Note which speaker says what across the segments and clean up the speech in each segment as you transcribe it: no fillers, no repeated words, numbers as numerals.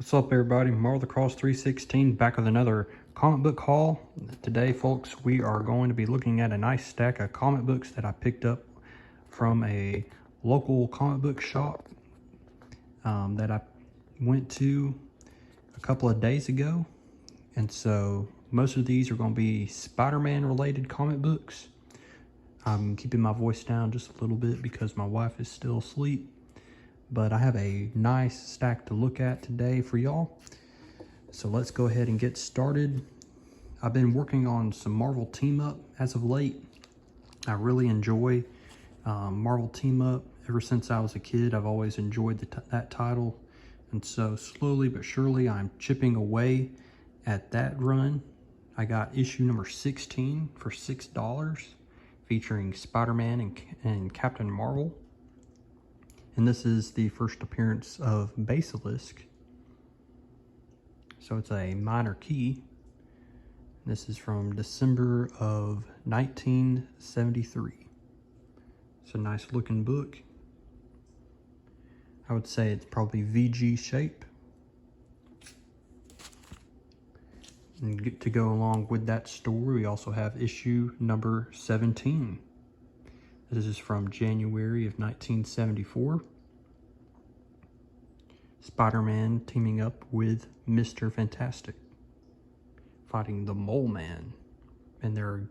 Speaker 1: What's up, everybody? Marvel the Cross 316 back with another comic book haul. Today, folks, we are going to be looking at a nice stack of comic books that I picked up from a local comic book shop that I went to a couple of days ago. And so most of these are going to be Spider-Man related comic books. I'm keeping my voice down just a little bit because my wife is still asleep. But I have a nice stack to look at today for y'all. So let's go ahead and get started. I've been working on some Marvel Team Up as of late. I really enjoy Marvel Team Up. Ever since I was a kid, I've always enjoyed that title. And so slowly but surely, I'm chipping away at that run. I got issue number 16 for $6, featuring Spider-Man and Captain Marvel. And this is the first appearance of Basilisk. So it's a minor key. This is from December of 1973. It's a nice looking book. I would say it's probably VG shape. And to go along with that story, we also have issue number 17. This is from January of 1974. Spider-Man teaming up with Mr. Fantastic, fighting the Mole Man, and they're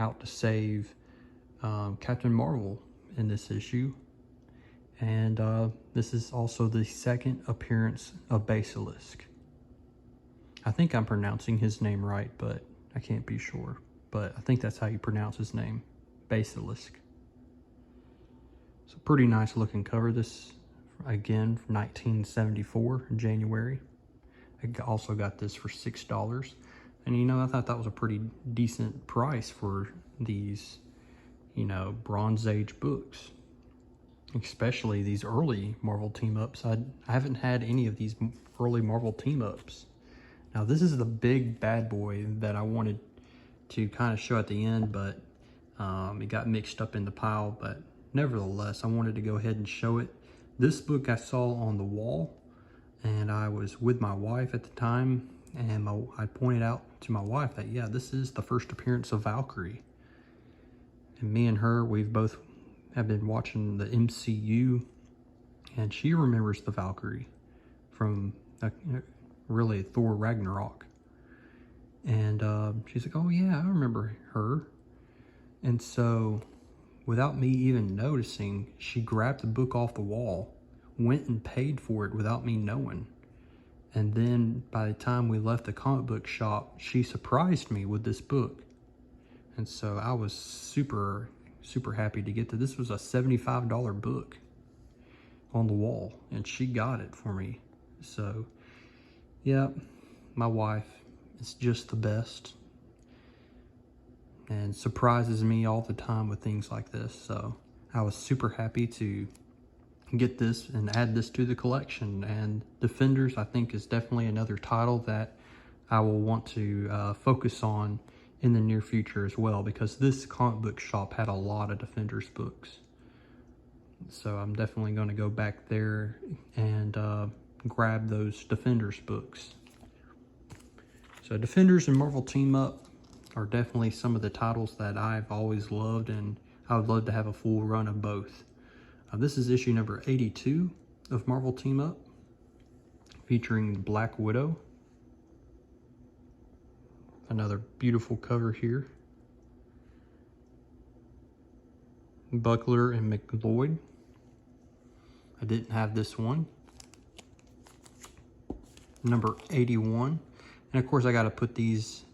Speaker 1: out to save Captain Marvel in this issue. And this is also the second appearance of Basilisk. I think I'm pronouncing his name right, but I can't be sure. But I think that's how you pronounce his name, Basilisk. It's a pretty nice looking cover. This, again, from 1974, January. I also got this for $6. And you know, I thought that was a pretty decent price for these, you know, Bronze Age books. Especially these early Marvel team-ups. I haven't had any of these early Marvel team-ups. Now this is the big bad boy that I wanted to kind of show at the end, but it got mixed up in the pile. But nevertheless, I wanted to go ahead and show it. This book I saw on the wall, and I was with my wife at the time, and I pointed out to my wife that, yeah, this is the first appearance of Valkyrie. And me and her, we've both have been watching the MCU, and she remembers the Valkyrie from really Thor Ragnarok. And she's like, oh yeah, I remember her. And so, without me even noticing, she grabbed the book off the wall, went and paid for it without me knowing. And then by the time we left the comic book shop, she surprised me with this book. And so I was super happy to get to this. Was a $75 book on the wall, and she got it for me. So yeah, my wife is just the best and surprises me all the time with things like this. So I was super happy to get this and add this to the collection. And Defenders, I think, is definitely another title that I will want to focus on in the near future as well, because this comic book shop had a lot of Defenders books. So I'm definitely going to go back there and grab those Defenders books. So Defenders and Marvel Team Up are definitely some of the titles that I've always loved, and I would love to have a full run of both. This is issue number 82 of Marvel Team Up, featuring Black Widow. Another beautiful cover here. Buckler and McLeod. I didn't have this one. Number 81. And of course I got to put these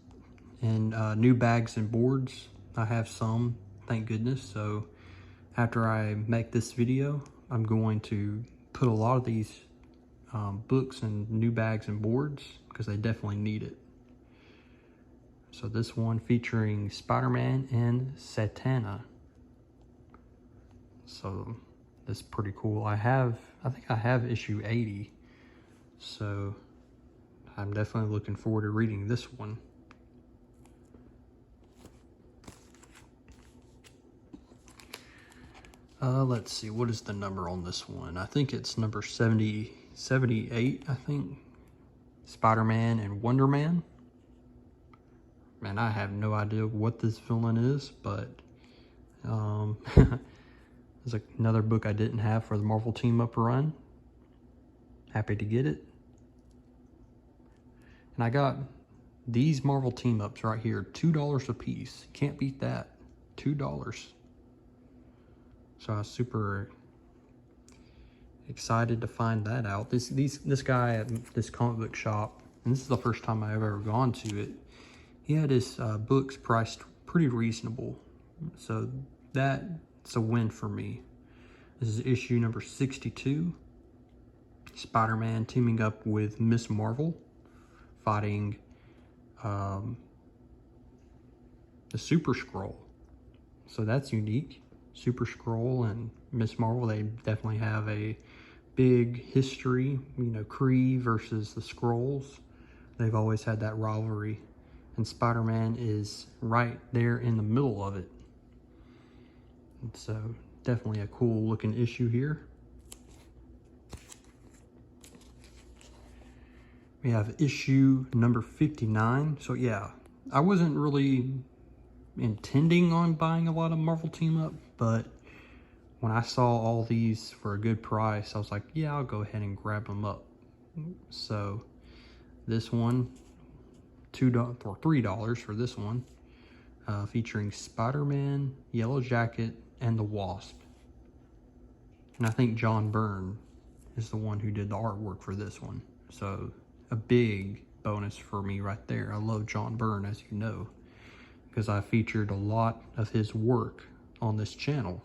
Speaker 1: in new bags and boards. I have some, thank goodness. So after I make this video, I'm going to put a lot of these books in new bags and boards, because they definitely need it. So this one featuring Spider-Man and Satana. So this is pretty cool. I think I have issue 80. So I'm definitely looking forward to reading this one. Let's see, what is the number on this one? I think it's number 78, I think. Spider-Man and Wonder Man. Man, I have no idea what this villain is, but there's another book I didn't have for the Marvel Team Up run. Happy to get it. And I got these Marvel Team Ups right here, $2 a piece. Can't beat that. $2. So I was super excited to find that out. This guy at this comic book shop, and this is the first time I've ever gone to it, he had his books priced pretty reasonable. So that's a win for me. This is issue number 62. Spider-Man teaming up with Miss Marvel, fighting the Super Skrull. So that's unique. Super Skrull and Miss Marvel, they definitely have a big history. You know, Kree versus the Skrulls. They've always had that rivalry. And Spider-Man is right there in the middle of it. And so definitely a cool looking issue here. We have issue number 59. So yeah, I wasn't really intending on buying a lot of Marvel Team Up, but when I saw all these for a good price, I was like, yeah, I'll go ahead and grab them up. So this one, $2 or $3 for this one, featuring Spider-Man, Yellow Jacket, and the Wasp. And I think John Byrne is the one who did the artwork for this one. So a big bonus for me right there. I love John Byrne, as you know, because I featured a lot of his work on this channel.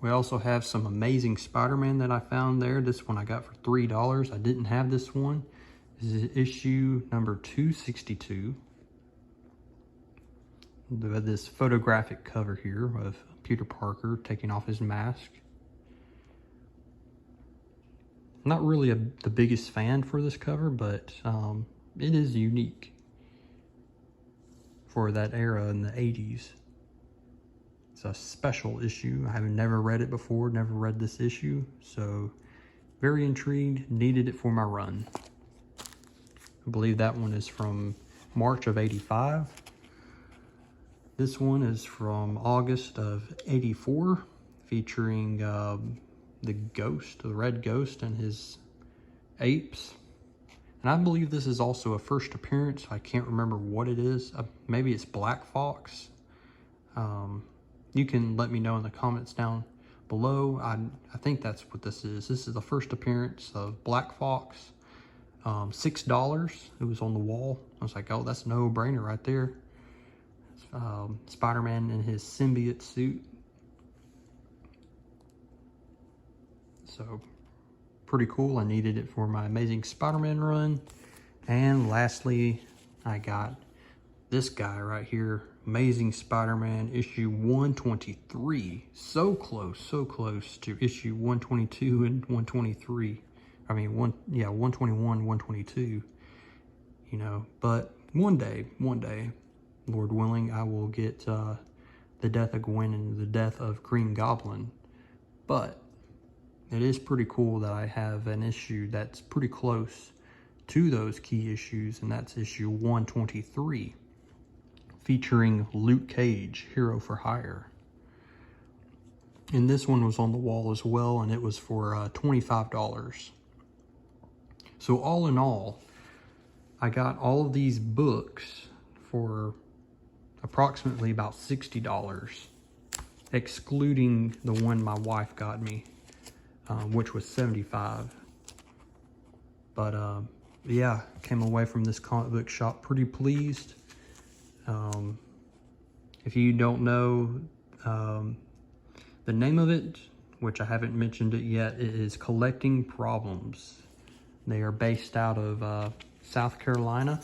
Speaker 1: We also have some Amazing Spider-Man that I found there. This one I got for $3. I didn't have this one. This is issue number 262. We have this photographic cover here of Peter Parker taking off his mask. Not really the biggest fan for this cover, but it is unique for that era in the 80s. It's a special issue. I have never read it before, never read this issue, so very intrigued, needed it for my run. I believe that one is from March of 85. This one is from August of 84, featuring the Ghost, the Red Ghost, and his apes. And I believe this is also a first appearance. I can't remember what it is. Maybe it's Black Fox. You can let me know in the comments down below. I think that's what this is. This is the first appearance of Black Fox. $6. It was on the wall. I was like, oh, that's a no-brainer right there. Spider-Man in his symbiote suit. So pretty cool. I needed it for my Amazing Spider-Man run. And lastly, I got this guy right here, Amazing Spider-Man issue 123. So close to issue 122 and 123. I mean, 121, 122. You know, but one day, Lord willing, I will get the death of Gwen and the death of Green Goblin. But it is pretty cool that I have an issue that's pretty close to those key issues, and that's issue 123, featuring Luke Cage, Hero for Hire. And this one was on the wall as well, and it was for $25. So all in all, I got all of these books for approximately about $60, excluding the one my wife got me, which was $75. But yeah, came away from this comic book shop pretty pleased. If you don't know the name of it, which I haven't mentioned it yet, it is Collecting Problems. They are based out of South Carolina,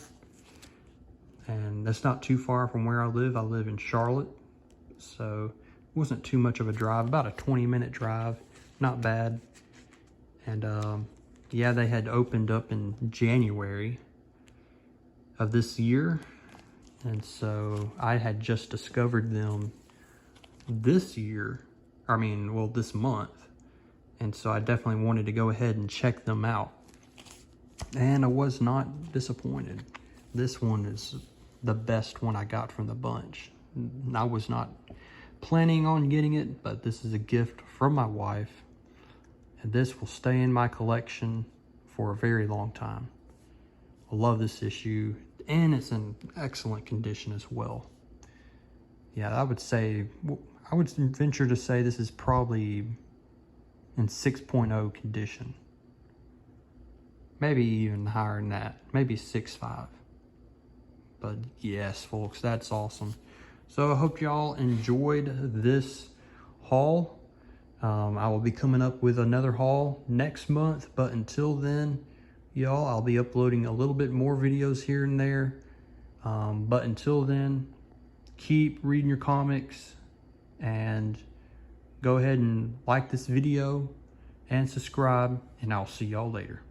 Speaker 1: and that's not too far from where I live. I live in Charlotte, so it wasn't too much of a drive, about a 20-minute drive, not bad. And yeah, they had opened up in January of this year, and so I had just discovered them this year, this month, And so I definitely wanted to go ahead and check them out. And I was not disappointed. This one is the best one I got from the bunch. I was not planning on getting it, but this is a gift from my wife. And this will stay in my collection for a very long time. I love this issue, and it's in excellent condition as well. Yeah, I would venture to say this is probably in 6.0 condition. Maybe even higher than that, maybe 6.5. But yes, folks, that's awesome. So I hope y'all enjoyed this haul. I will be coming up with another haul next month, but until then, y'all, I'll be uploading a little bit more videos here and there. But until then, keep reading your comics and go ahead and like this video and subscribe, and I'll see y'all later.